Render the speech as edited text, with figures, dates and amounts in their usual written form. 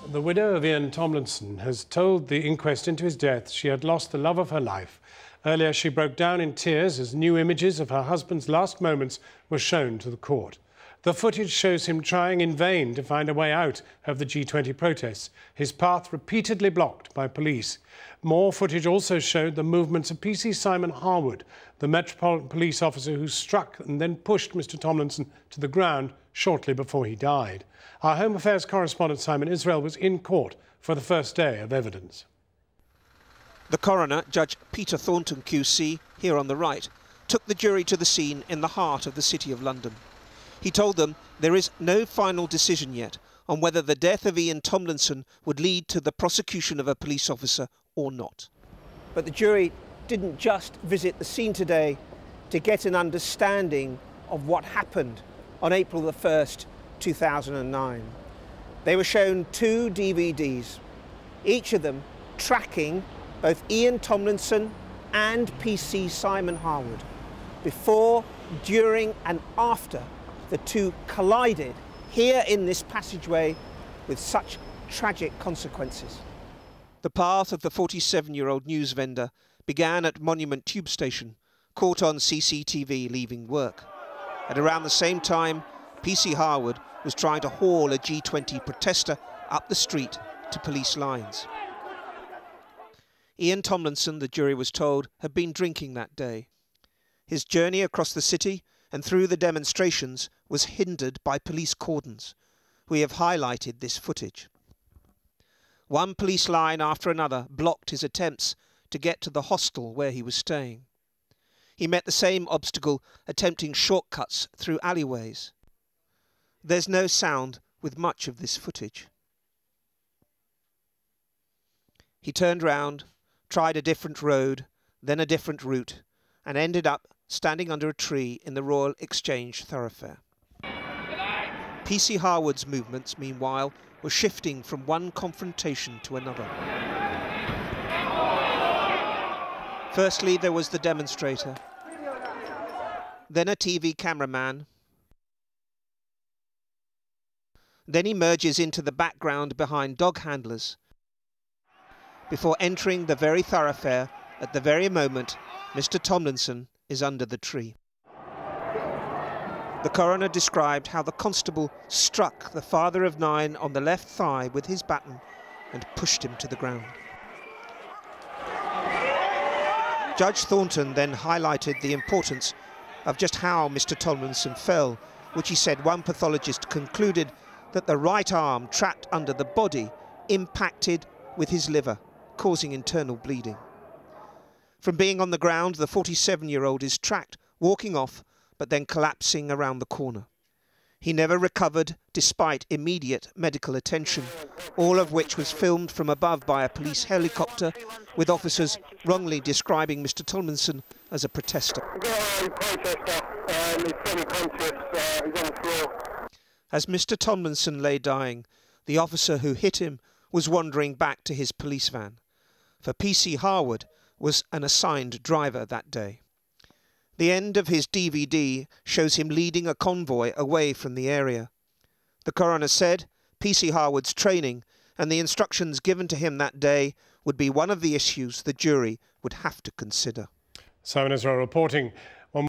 The widow of Ian Tomlinson has told the inquest into his death she had lost the love of her life. Earlier, she broke down in tears as new images of her husband's last moments were shown to the court. The footage shows him trying in vain to find a way out of the G20 protests, his path repeatedly blocked by police. More footage also showed the movements of PC Simon Harwood, the Metropolitan Police officer who struck and then pushed Mr Tomlinson to the ground shortly before he died. Our Home Affairs correspondent Simon Israel was in court for the first day of evidence. The coroner, Judge Peter Thornton QC, here on the right, took the jury to the scene in the heart of the City of London. He told them there is no final decision yet on whether the death of Ian Tomlinson would lead to the prosecution of a police officer or not. But the jury didn't just visit the scene today to get an understanding of what happened on April the 1st, 2009. They were shown 2 DVDs, each of them tracking both Ian Tomlinson and PC Simon Harwood, before, during and after the two collided here in this passageway with such tragic consequences. The path of the 47-year-old news vendor began at Monument Tube Station, caught on CCTV leaving work. At around the same time, PC Harwood was trying to haul a G20 protester up the street to police lines. Ian Tomlinson, the jury was told, had been drinking that day. His journey across the city and through the demonstrations was hindered by police cordons. We have highlighted this footage. One police line after another blocked his attempts to get to the hostel where he was staying. He met the same obstacle attempting shortcuts through alleyways. There's no sound with much of this footage. He turned round, tried a different road, then a different route, and ended up standing under a tree in the Royal Exchange thoroughfare. PC Harwood's movements, meanwhile, were shifting from one confrontation to another. Firstly, there was the demonstrator, then a TV cameraman, then he merges into the background behind dog handlers, before entering the very thoroughfare at the very moment Mr Tomlinson is under the tree. The coroner described how the constable struck the father of 9 on the left thigh with his baton and pushed him to the ground. Judge Thornton then highlighted the importance of just how Mr Tomlinson fell, which he said one pathologist concluded that the right arm trapped under the body impacted with his liver, causing internal bleeding. From being on the ground, the 47-year-old is tracked, walking off, but then collapsing around the corner. He never recovered despite immediate medical attention, all of which was filmed from above by a police helicopter, with officers wrongly describing Mr Tomlinson as a protester. As Mr Tomlinson lay dying, the officer who hit him was wandering back to his police van. For PC Harwood was an assigned driver that day. The end of his DVD shows him leading a convoy away from the area. The coroner said PC Harwood's training and the instructions given to him that day would be one of the issues the jury would have to consider. Simon Israel reporting.